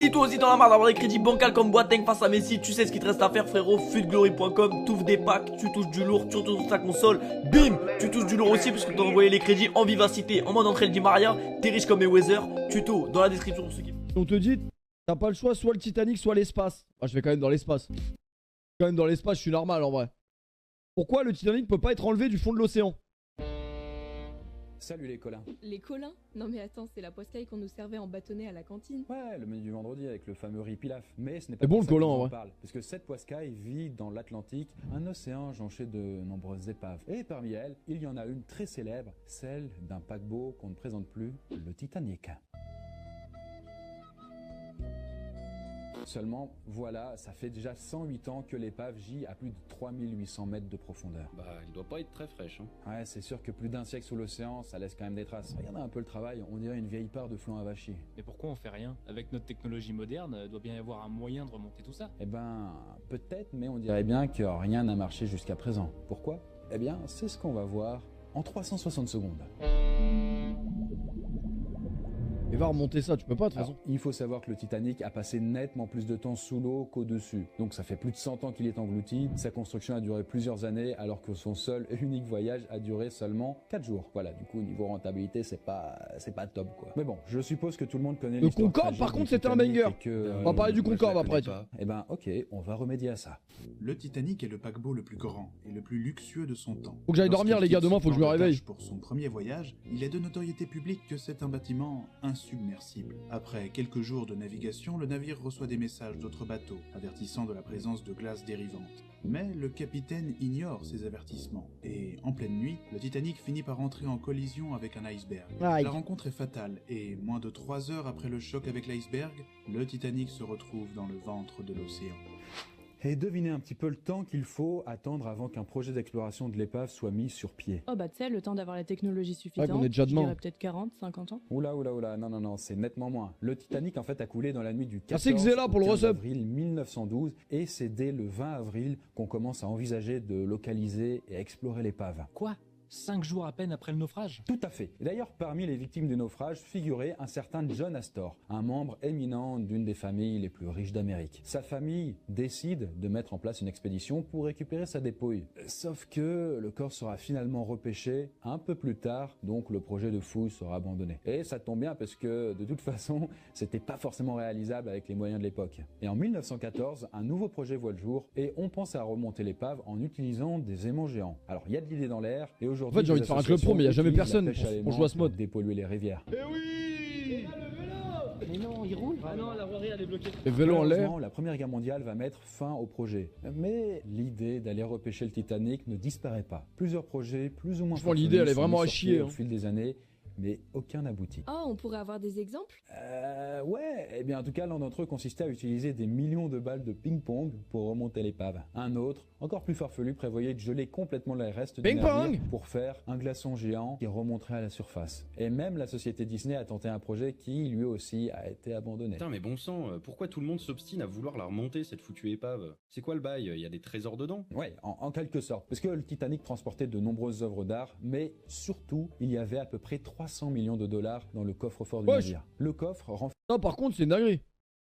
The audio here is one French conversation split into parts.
Si toi aussi t'en as marre d'avoir des crédits bancals comme Boateng face à Messi, tu sais ce qu'il te reste à faire frérot, futglory.com, t'ouvres des packs, tu touches du lourd, tu touches ta console, bim, tu touches du lourd aussi parce que t'as envoyé les crédits en vivacité, en mode entrée Di Maria, t'es riche comme Mayweather, tuto dans la description pour ceux qui... On te dit, t'as pas le choix, soit le Titanic, soit l'espace. Ah, je vais quand même dans l'espace. Quand même dans l'espace, je suis normal en vrai. Pourquoi le Titanic peut pas être enlevé du fond de l'océan? Salut les Colins. Les Colins? Non mais attends, c'est la poiscaille qu'on nous servait en bâtonnet à la cantine. Ouais, le menu du vendredi avec le fameux riz pilaf. Mais ce n'est pas bon pour le ça que colin, je en vous vrai. parle, puisque cette poiscaille vit dans l'Atlantique, un océan jonché de nombreuses épaves. Et parmi elles, il y en a une très célèbre, celle d'un paquebot qu'on ne présente plus, le Titanic. Seulement, voilà, ça fait déjà 108 ans que l'épave gît à plus de 3800 mètres de profondeur. Bah, il doit pas être très fraîche, hein. Ouais, c'est sûr que plus d'un siècle sous l'océan, ça laisse quand même des traces. Regardez un peu le travail, on dirait une vieille part de flanc avachi. Mais pourquoi on fait rien? Avec notre technologie moderne, il doit bien y avoir un moyen de remonter tout ça. Eh ben, peut-être, mais on dirait bien que rien n'a marché jusqu'à présent. Pourquoi? Eh bien, c'est ce qu'on va voir en 360 secondes. Et va remonter ça, tu peux pas de toute façon. Alors, il faut savoir que le Titanic a passé nettement plus de temps sous l'eau qu'au-dessus. Donc ça fait plus de 100 ans qu'il est englouti. Sa construction a duré plusieurs années alors que son seul et unique voyage a duré seulement 4 jours. Voilà, du coup, niveau rentabilité, c'est pas top quoi. Mais bon, je suppose que tout le monde connaît Le l'histoire Concorde, tragique par du contre, c'était un Titanic banger. et que, On va parler du moi, je Concorde la après. connais pas. Eh ben, ok, on va remédier à ça. Le Titanic est le paquebot le plus grand et le plus luxueux de son temps. Faut que j'aille dormir, les gars, demain, faut que je me réveille. Pour son premier voyage, il est de notoriété publique que c'est un bâtiment insubmersible. Après quelques jours de navigation, le navire reçoit des messages d'autres bateaux, avertissant de la présence de glaces dérivantes. Mais le capitaine ignore ces avertissements, et en pleine nuit, le Titanic finit par entrer en collision avec un iceberg. Aïe. La rencontre est fatale, et moins de 3 heures après le choc avec l'iceberg, le Titanic se retrouve dans le ventre de l'océan. Et devinez un petit peu le temps qu'il faut attendre avant qu'un projet d'exploration de l'épave soit mis sur pied. Oh bah tu sais, le temps d'avoir la technologie suffisante, qu'on est déjà je demain. dirais peut-être 40, 50 ans. Oula, non, c'est nettement moins. Le Titanic, en fait, a coulé dans la nuit du 14 Merci Xela pour le au 15 resub. avril 1912, et c'est dès le 20 avril qu'on commence à envisager de localiser et explorer l'épave. Quoi? 5 jours à peine après le naufrage? Tout à fait. Et d'ailleurs, parmi les victimes du naufrage figurait un certain John Astor, un membre éminent d'une des familles les plus riches d'Amérique. Sa famille décide de mettre en place une expédition pour récupérer sa dépouille. Sauf que le corps sera finalement repêché un peu plus tard, donc le projet de fouille sera abandonné. Et ça tombe bien parce que, de toute façon, c'était pas forcément réalisable avec les moyens de l'époque. Et en 1914, un nouveau projet voit le jour et on pense à remonter l'épave en utilisant des aimants géants. Alors, il y a de l'idées dans l'air et aujourd'hui, En fait, j'ai envie de faire un club pro, mais il y a jamais personne pour jouer à ce mode. Dépolluer les rivières. Mais non, il roule. Ah non, la voirie elle est bloquée. Les vélos en l'air. Malheureusement, la Première Guerre mondiale va mettre fin au projet. Mais l'idée d'aller repêcher le Titanic ne disparaît pas. Plusieurs projets, plus ou moins Franchement, l'idée, elle est vraiment à chier, au hein. fil des années, mais aucun n'aboutit. Oh, on pourrait avoir des exemples? Ouais, eh bien en tout cas, l'un d'entre eux consistait à utiliser des millions de balles de ping-pong pour remonter l'épave. Un autre, encore plus farfelu, prévoyait de geler complètement les restes du Ping-pong navire pour faire un glaçon géant qui remonterait à la surface. Et même la société Disney a tenté un projet qui, lui aussi, a été abandonné. Putain, mais bon sang, pourquoi tout le monde s'obstine à vouloir la remonter, cette foutue épave? C'est quoi le bail? Il y a des trésors dedans? Ouais, en quelque sorte. Parce que le Titanic transportait de nombreuses œuvres d'art, mais surtout, il y avait à peu près 300 millions de dollars dans le coffre-fort du Wesh. navire. Le coffre Non, par contre, c'est une dinguerie.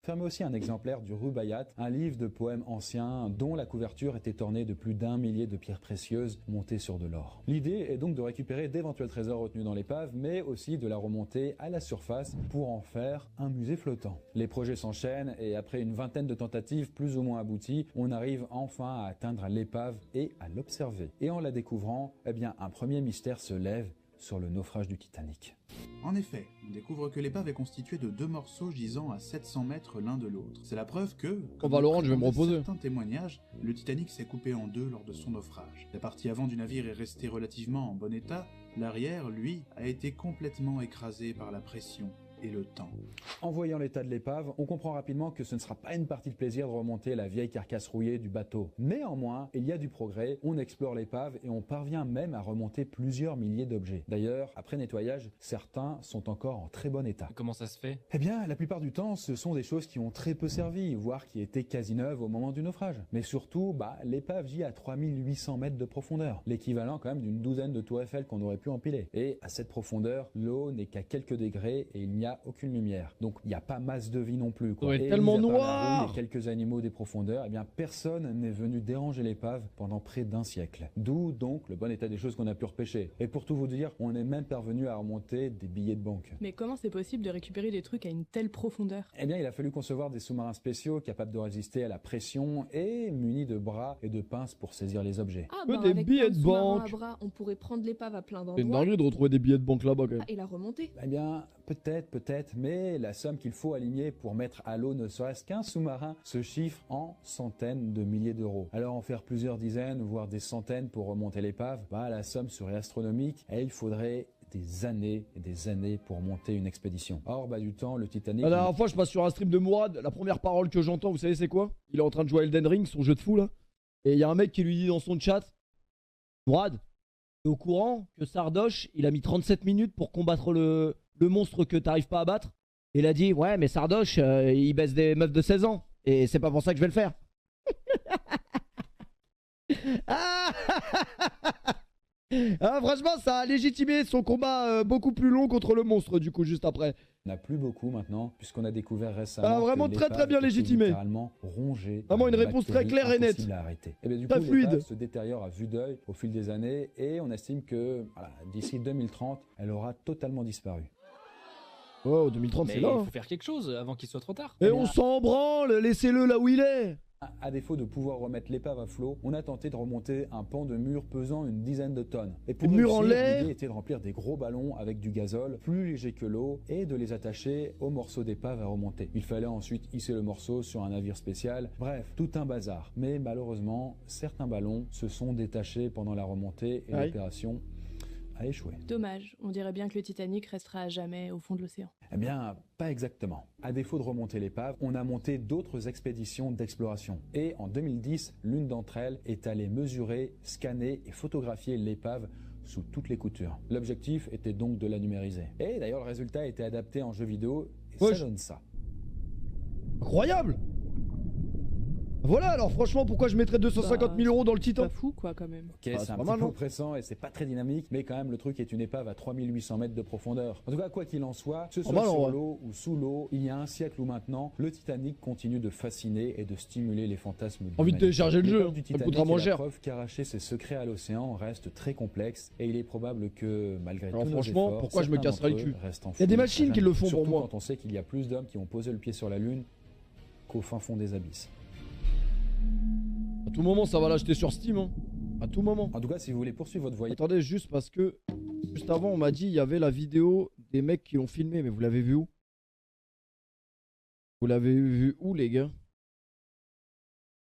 renfermait aussi un exemplaire du Rubaiyat, un livre de poèmes anciens dont la couverture était ornée de plus d'1 millier de pierres précieuses montées sur de l'or. L'idée est donc de récupérer d'éventuels trésors retenus dans l'épave, mais aussi de la remonter à la surface pour en faire un musée flottant. Les projets s'enchaînent et après une vingtaine de tentatives plus ou moins abouties, on arrive enfin à atteindre l'épave et à l'observer. Et en la découvrant, eh bien, un premier mystère se lève sur le naufrage du Titanic. En effet, on découvre que l'épave est constituée de 2 morceaux gisant à 700 mètres l'un de l'autre. C'est la preuve que, comme Valorant, le je vais me prétendaient reposer. certains témoignages, le Titanic s'est coupé en deux lors de son naufrage. La partie avant du navire est restée relativement en bon état, l'arrière, lui, a été complètement écrasé par la pression et le temps. En voyant l'état de l'épave, on comprend rapidement que ce ne sera pas une partie de plaisir de remonter la vieille carcasse rouillée du bateau. Néanmoins, il y a du progrès, on explore l'épave et on parvient même à remonter plusieurs milliers d'objets. D'ailleurs, après nettoyage, certains sont encore en très bon état. Comment ça se fait? Eh bien, la plupart du temps, ce sont des choses qui ont très peu servi, voire qui étaient quasi neuves au moment du naufrage. Mais surtout, l'épave gît à 3800 mètres de profondeur, l'équivalent quand même d'une douzaine de tours Eiffel qu'on aurait pu empiler. Et à cette profondeur, l'eau n'est qu'à quelques degrés et il n'y a a aucune lumière. Donc il n'y a pas masse de vie non plus. Ça doit être Et tellement mis à part la noir. rouille et quelques animaux des profondeurs, eh bien personne n'est venu déranger l'épave pendant près d'un siècle. D'où donc le bon état des choses qu'on a pu repêcher. Et pour tout vous dire, on est même parvenu à remonter des billets de banque. Mais comment c'est possible de récupérer des trucs à une telle profondeur? Eh bien, il a fallu concevoir des sous-marins spéciaux capables de résister à la pression et munis de bras et de pinces pour saisir les objets. Ah, Que bah, des avec billets plein de sous-marins banque. à bras, on pourrait prendre l'épave à plein C'est une d'endroits dinguerie de retrouver des billets de banque là-bas quand même. et la remonter. Eh bien, peut-être, mais la somme qu'il faut aligner pour mettre à l'eau ne serait-ce qu'un sous-marin se chiffre en centaines de milliers d'euros. Alors en faire plusieurs dizaines, voire des centaines pour remonter l'épave, bah la somme serait astronomique et il faudrait des années et des années pour monter une expédition. Or, bah du temps, le Titanic... La dernière fois, je passe sur un stream de Mourad. La première parole que j'entends, vous savez, c'est quoi? Il est en train de jouer à Elden Ring, son jeu de fou là. Et il y a un mec qui lui dit dans son chat: Mourad, t'es au courant que Sardoche, il a mis 37 minutes pour combattre le monstre que t'arrives pas à battre? Et il a dit: ouais, mais Sardoche, il baisse des meufs de 16 ans. Et c'est pas pour ça que je vais le faire. Ah ah, franchement, ça a légitimé son combat beaucoup plus long contre le monstre, du coup, juste après. Il n'y en a plus beaucoup maintenant, puisqu'on a découvert récemment. Ah, vraiment que très, très bien l'épave était légitimé. Littéralement rongée. Vraiment par une réponse très bactéries claire et nette. impossibles à arrêter. Et bien, du Très coup, fluide. l'épave se détériore à vue d'œil au fil des années et on estime que voilà, d'ici 2030, elle aura totalement disparu. Oh, 2030, Mais c'est il là. faut faire quelque chose avant qu'il soit trop tard. Et on s'en branle, laissez-le là où il est. À défaut de pouvoir remettre l'épave à flot, on a tenté de remonter un pan de mur pesant une dizaine de tonnes. Et pour Des murs en réussir, l'air. l'idée était de remplir des gros ballons avec du gazole, plus léger que l'eau, et de les attacher aux morceaux d'épave à remonter. Il fallait ensuite hisser le morceau sur un navire spécial. Bref, tout un bazar. Mais malheureusement, certains ballons se sont détachés pendant la remontée et Aïe. l'opération a échoué. Dommage, on dirait bien que le Titanic restera à jamais au fond de l'océan. Eh bien, pas exactement. À défaut de remonter l'épave, on a monté d'autres expéditions d'exploration. Et en 2010, l'une d'entre elles est allée mesurer, scanner et photographier l'épave sous toutes les coutures. L'objectif était donc de la numériser. Et d'ailleurs, le résultat a été adapté en jeu vidéo et Ouais, ça donne ça. Incroyable. Voilà, alors franchement, pourquoi je mettrais 250 000 euros dans le Titan? Pas fou, quoi, quand même. Ok, Ah, c'est c'est un pas petit mal, peu non oppressant et c'est pas très dynamique, mais quand même le truc est une épave à 3800 mètres de profondeur. En tout cas, quoi qu'il en soit, que ce soit mal, en sur vrai. l'eau ou sous l'eau, il y a un siècle ou maintenant, le Titanic continue de fasciner et de stimuler les fantasmes de Envie de l'humanité. télécharger le jeu, L'épreuve du ça Titanic coûtera moins est la cher. preuve qu'arracher ses secrets à l'océan reste très complexe et il est probable que, malgré Alors tous nos franchement, efforts, pourquoi je me certains casserais le d'entre cul? eux restent Il y a enfouis des à machines qui jamais. le font pour Surtout moi. quand on sait qu'il y a plus d'hommes qui ont posé le pied sur la Lune qu'au fin fond des abysses. À tout moment, ça va l'acheter sur Steam. Hein. À tout moment. En tout cas, si vous voulez poursuivre votre voyage... Attendez, juste parce que juste avant, on m'a dit il y avait la vidéo des mecs qui l'ont filmé, mais vous l'avez vu où? Vous l'avez vu où, les gars?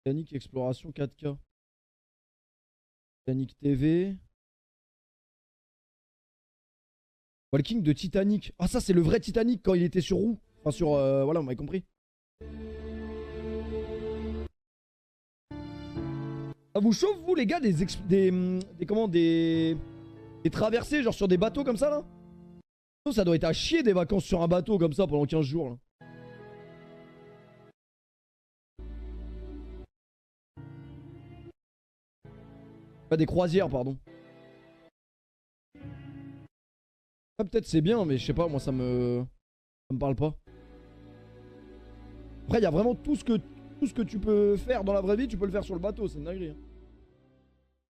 Titanic Exploration 4K. Titanic TV. Walking de Titanic. Ah, ça, c'est le vrai Titanic quand il était sur roue. Enfin, sur. Voilà, on m'avait compris. Ça vous chauffe, vous, les gars, des traversées, genre sur des bateaux comme ça, là? Ça doit être à chier des vacances sur un bateau comme ça pendant 15 jours, là. Pas des croisières, pardon. Ah, peut-être c'est bien, mais je sais pas, moi ça me parle pas. Après, il y a vraiment tout ce que tu peux faire dans la vraie vie, tu peux le faire sur le bateau, c'est une dinguerie. Hein.